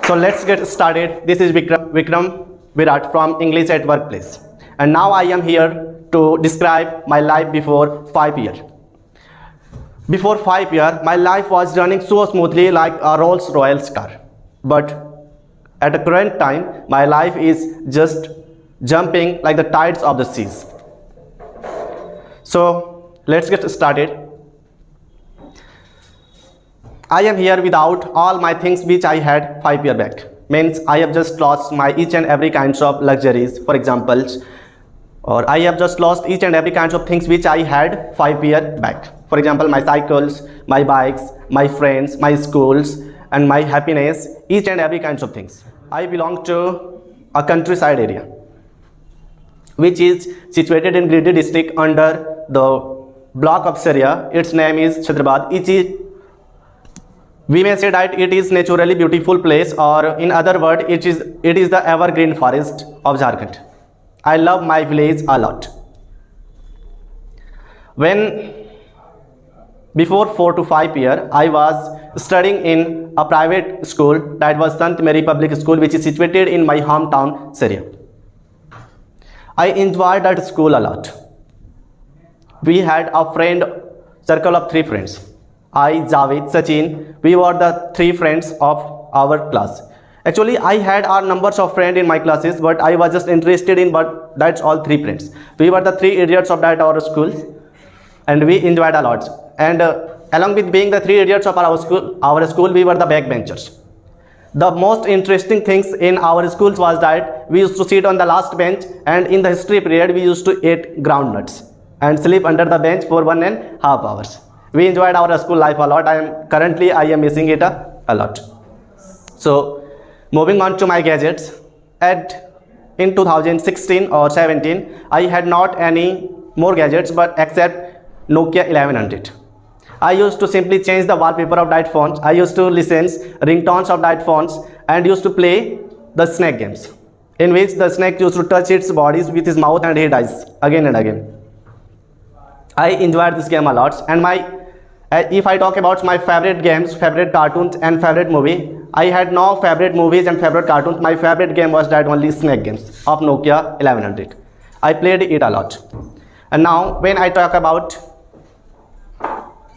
So let's get started. This is Vikram Virath from English at Workplace. And now I am here to describe my life before 5 years. Before 5 years, my life was running so smoothly like a Rolls Royce car. But at the current time, my life is just jumping like the tides of the seas. So let's get started. I am here without all my things which I had 5 years back. Means I have just lost my each and every kinds of luxuries, for example, or I have just lost each and every kinds of things which I had 5 years back. For example, my cycles, my bikes, my friends, my schools, and my happiness, each and every kinds of things. I belong to a countryside area, which is situated in Giridih district under the block of Syria. Its name is Chhatrabad. We may say that it is naturally beautiful place, or in other words, it is the evergreen forest of Jharkhand. I love my village a lot. Before 4 to 5 years, I was studying in a private school, that was Sant Mary Public School, which is situated in my hometown, Syria. I enjoyed that school a lot. We had a circle of 3 friends. I, Javed, Sachin, we were the 3 friends of our class. Actually, I had our numbers of friends in my classes, but I was just interested in, but that's all 3 friends. We were the 3 idiots of that our school, and we enjoyed a lot. And along with being the 3 idiots of our school, we were the backbenchers. The most interesting things in our schools was that we used to sit on the last bench, and in the history period, we used to eat groundnuts and sleep under the bench for 1.5 hours. We enjoyed our school life a lot. Currently I am missing it a lot. So moving on to my gadgets, in 2016 or 17, I had not any more gadgets but except Nokia 1100. I used to simply change the wallpaper of that phones. I used to listen ringtones of that phones and used to play the snake games, in which the snake used to touch its bodies with his mouth and he dies again and again. I enjoyed this game a lot. And if I talk about my favorite games, favorite cartoons and favorite movie, I had no favorite movies and favorite cartoons. My favorite game was that only snake games of Nokia 1100. I played it a lot. And now when I talk about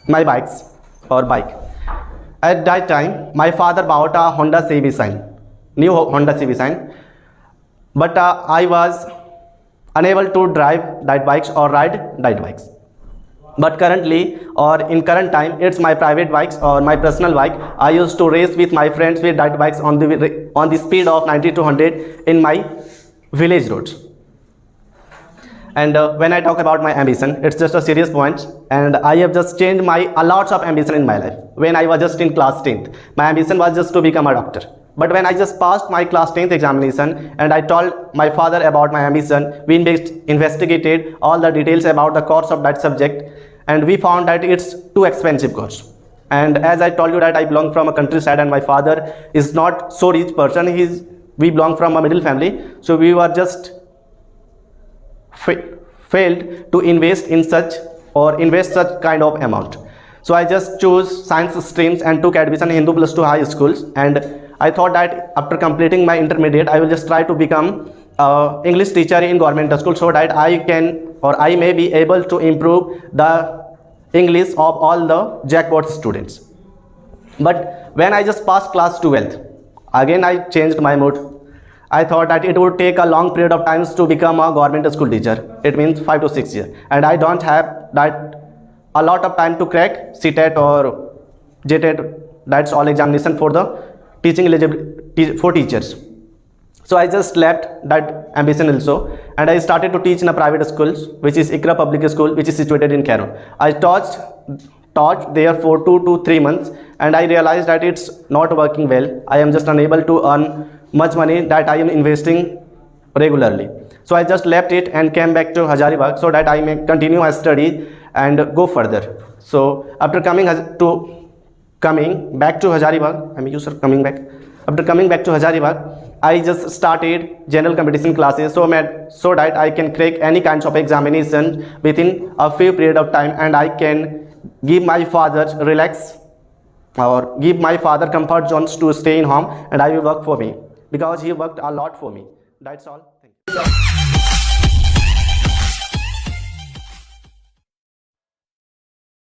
my bike, at that time my father bought a Honda CB sign, new Honda CB sign, but I was unable to drive that bikes or ride that bikes. But currently, or in current time, it's my private bikes or my personal bike. I used to race with my friends with that bikes on the speed of 90 to 100 in my village roads. And when I talk about my ambition, it's just a serious point, and I have just changed a lot of ambition in my life. When I was just in class 10th, my ambition was just to become a doctor. But when I just passed my class 10th examination and I told my father about my ambition, we investigated all the details about the course of that subject, and we found that it's too expensive course. And as I told you that I belong from a countryside and my father is not so rich person, we belong from a middle family, so we were just failed to invest such kind of amount. So I just chose science streams and took admission in Hindu +2 high schools, and I thought that after completing my intermediate, I will just try to become an English teacher in government school, so that I may be able to improve the English of all the jackpot students. But when I just passed class 12th, again I changed my mood. I thought that it would take a long period of time to become a government school teacher. It means 5 to 6 years, and I don't have a lot of time to crack CTET or JTET. That's all examination for the teaching eligibility for teachers. So I just left that ambition also, and I started to teach in a private school, which is Ikra Public School, which is situated in Cairo. I taught there for 2 to 3 months, and I realized that it's not working well. I am just unable to earn much money that I am investing regularly. So I just left it and came back to Hazaribagh so that I may continue my study and go further. So after coming back to Hazaribagh, After coming back to Hazaribagh, I just started general competition classes so that I can crack any kinds of examination within a few period of time, and I can give my father or give my father comfort zones to stay in home, and I will work for me because he worked a lot for me. That's all. Thank you.